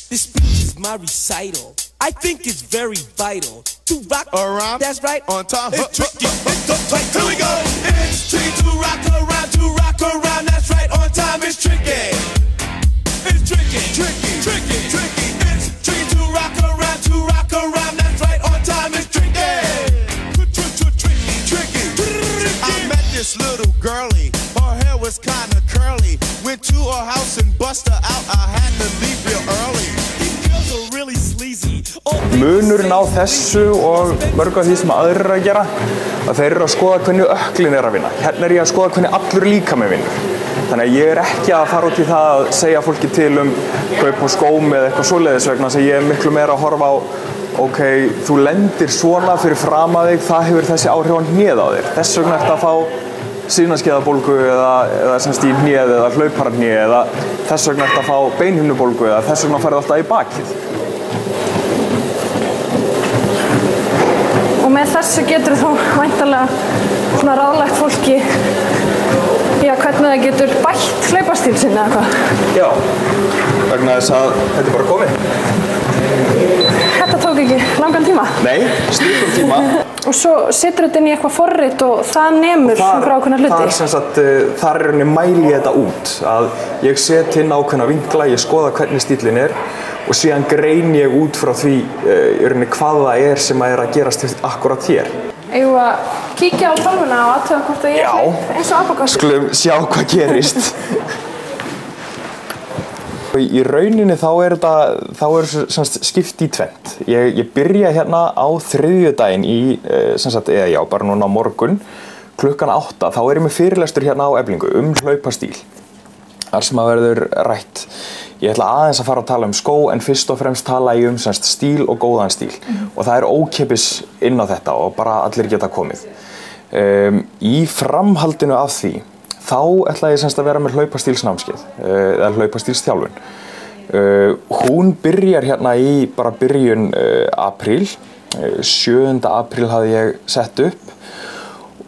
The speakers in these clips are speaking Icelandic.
This speech is my recital. I think it's very vital to rock around. That's right. On time. It's tricky. It's uptight. Here we go. It's tricky to rock around. To rock around. That's right. On time. It's tricky. It's tricky. Tricky. Tricky. Tricky. It's tricky to rock around. To rock around. That's right. On time. It's tricky. Tricky. Tricky. I met this little girlie. Her hair was kinda curly. Went to her house and bust her out. I had to leave real early. These girls are really sleazy. Munurinn á þessu og mörg af því sem aðrir eru að gera, að þeir eru að skoða hvernig ökklin er að vinna. Hérna er ég að skoða hvernig allur líkami vinnur. Þannig að ég er ekki að fara út í það að segja fólki til kaup á skóm eða eitthvað svoleiðis vegna þess að ég er miklu meira að horfa á ok, þú lendir svona fyrir fram að þig, það hefur þessi áhrif á hnéð á þér. Þess vegna ertu að fá síðnaskeiðabólgu eða semst í hnéð eða hlauparahné eða þess vegna ertu að fá beinhimnubólgu eða þess vegna ferðu alltaf í bakið. Og með þessu getur þú væntanlega svona ráðlagt fólki hvernig það getur bætt hlaupastíl sinni eða hvað? Já, vegna þess að þetta er bara komið. Þetta tók ekki langan tíma? Nei, stuttan tíma. Og svo setur þetta inn í eitthvað forrit og það nemur svona ákveðna hluti? Það er sem sagt, þar er rauninni mæli ég þetta út. Að ég set inn ákveðna vinkla, ég skoða hvernig stílinn er og síðan grein ég út frá því rauninni hvað það er sem er að gerast akkurat hér. Eigum við að kíkja á tölvuna og athuga hvort það er eins og apakossi? Skulum sjá hvað gerist. Í rauninni þá er þetta skipt í tvennt. Ég byrja hérna á þriðjudaginn bara núna á morgun, klukkan 8, þá er ég með fyrirlestur hérna á Eflingu hlaupastíl. Þar sem að verður rætt. Ég ætla aðeins að fara að tala skó en fyrst og fremst tala ég stíl og góðan stíl. Og það er ókeypis inn á þetta og bara allir geta komið. Í framhaldinu af því þá ætla ég að vera með hlaupastílsnámskeið eða hlaupastílsþjálfun. Hún byrjar hérna í bara byrjun apríl, 7. apríl hafði ég sett upp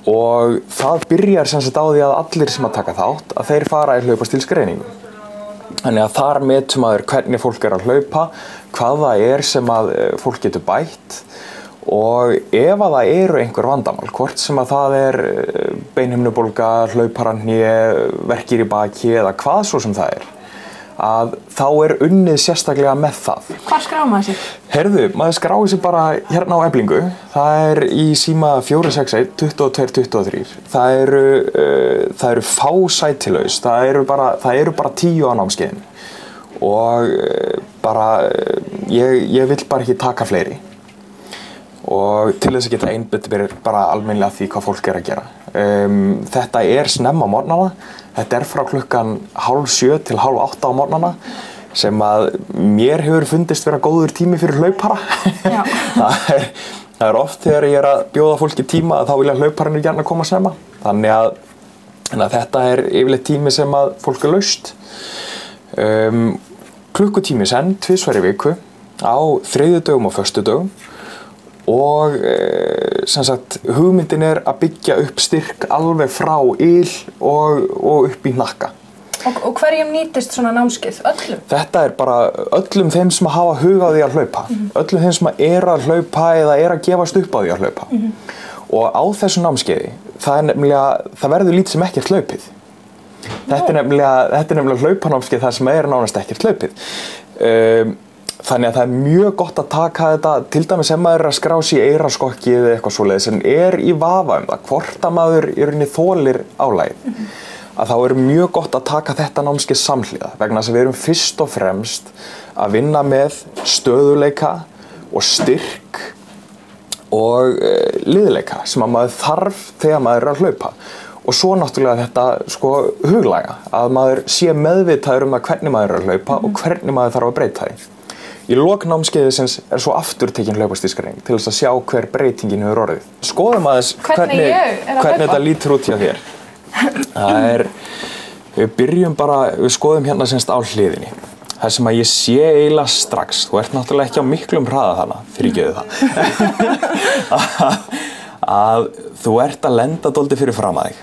og það byrjar á því að allir sem að taka þátt að þeir fara í hlaupastílsgreiningu. Þannig að þar metum maður hvernig fólk er að hlaupa, hvað það er sem að fólk getur bætt og ef að það eru einhver vandamál, hvort sem að það er beinhimnubólga, hlauparahné, verkir í baki eða hvað svo sem það er, að þá er unnið sérstaklega með það. Hvar skráir maður sig? Heyrðu, maður skráir sig bara hérna á Eflingu. Það er í síma 461 2223. Það eru fá sætilaus. Það eru bara 10 á námskeiðinu. Og ég vill bara ekki taka fleiri. Og til þess að geta einbeitt bara almennilega því hvað fólk er að gera. Þetta er snemma á morgnana. Þetta er frá klukkan 6:30 til 7:30 á morgnana sem að mér hefur fundist vera góður tími fyrir hlaupara. það er oft þegar ég er að bjóða fólki tíma að þá vilja hlaupararnir gjarna koma snemma. Þannig að þetta er yfirleitt tími sem að fólk er laust. Klukkutími senn 2 í viku á þriðjudögum og föstudögum. Og hugmyndin er að byggja upp styrk alveg frá yl og upp í hnakka. Og hverjum nýtist svona námskeið? Öllum? Þetta er bara öllum þeim sem hafa hug á því að hlaupa. Öllum þeim sem eru að hlaupa eða eru að gefast upp á því að hlaupa. Og á þessu námskeiði, það verður lítið sem ekkert hlaupið. Þetta er nefnilega hlaupanámskeið þar sem nánast ekkert hlaupið. Þannig að það er mjög gott að taka þetta, til dæmis ef maður er að skrá sig í eyrarskokki eða eitthvað svoleiðis en er í vafa það, hvort að maður í rauninni þolir álagið. Að þá er mjög gott að taka þetta námskeið samhliða vegna þess að við erum fyrst og fremst að vinna með stöðuleika og styrk og liðleika sem að maður þarf þegar maður er að hlaupa. Og svo náttúrulega þetta huglæga, að maður sé meðvitaður að hvernig maður er að hlaupa og hvernig maður þarf að breyta því. Í lok námskeiðisins er svo aftur tekin hlaupastílsgreining til þess að sjá hver breytingin hefur orðið. Skoðum aðeins hvernig þetta lítur út hjá þér. Við skoðum hérna á hliðinni. Það sem að ég sé eiginlega strax, þú ert náttúrulega ekki á miklum hraða þarna, fyrirgeðu það, að þú ert að lenda dálítið fyrir fram að þig.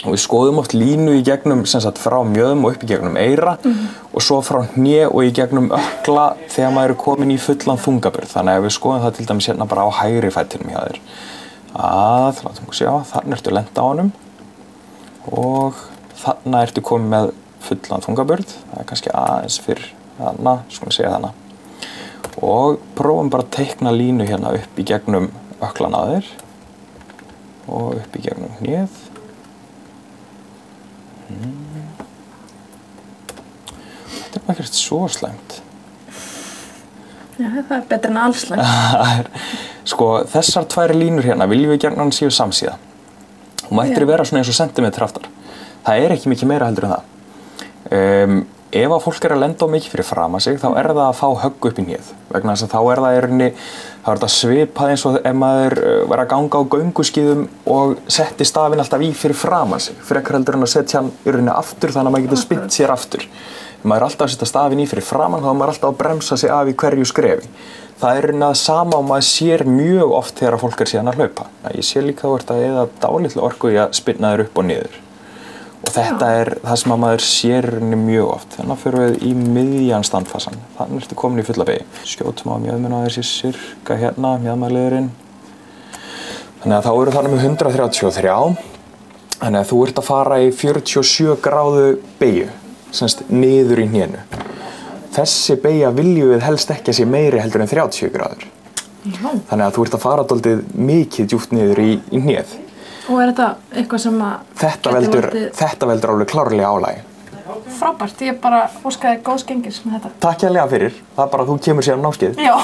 Og við skoðum oft línu í gegnum, sem sagt, frá mjöðum og upp í gegnum eyra og svo frá hné og í gegnum ökkla þegar maður er komin í fullan þungaburð. Þannig að við skoðum það til dæmis hérna bara á hægri fætinum hjá þér. Látum við sjá, þarna ertu lent á honum og þarna ertu komin með fullan þungaburð. Það er kannski aðeins fyrr þarna, skulum segja þarna. Og prófum bara að teikna línu hérna upp í gegnum ökklan á þér og upp í gegnum hnéð. Þetta er ekkert svo slæmt. Já, það er betur en alls slæmt. Sko, þessar tvær línur hérna viljum við gjarnan séu samsíða. Og mættir vera svona eins og sentimetri aftar. Það er ekki mikið meira heldur en það. Ef að fólk er að lenda á mikið fyrir framan sig, þá er það að fá högg upp í hnéð. Vegna þess að þá er það í rauninni, þá er þetta svipað eins og ef maður var að ganga á gönguskíðum og setti stafinn alltaf í fyrir framan sig. Frekar heldur en að setja hann í rauninni aftur þannig að maður getur spynnt sér aftur. Ef maður er alltaf að setja stafinn í fyrir framan, þá er maður alltaf að bremsa sig af í hverju skrefi. Það er rauninni að sama og maður sér mjög oft þegar fólk er síðan að hlaupa. Ég sé líka að það eða dálítið orku í að spynna þér upp og niður. Og þetta er það sem að maður sér mjög oft. Þannig fyrir við í miðjan standfasan. Þannig ertu komin í fulla beygju. Skjótum á mjöðmuna þessi sirka hérna, mjöðmaliðurinn. Þannig að þá eru þannig með 133. Þannig að þú ert að fara í 47 gráðu beygju, semst niður í hnénu. Þessi beygja viljum við helst ekki að sé meiri heldur en 30 gráður. Þannig að þú ert að fara dálítið mikið djúpt niður í hnéð. Og er þetta eitthvað sem að Þetta veldur alveg klárlega álagi. Frábært, ég bara óskaði góðs gengis með þetta. Takk hérlega fyrir. Það er bara að þú kemur síðan námskeið. Já.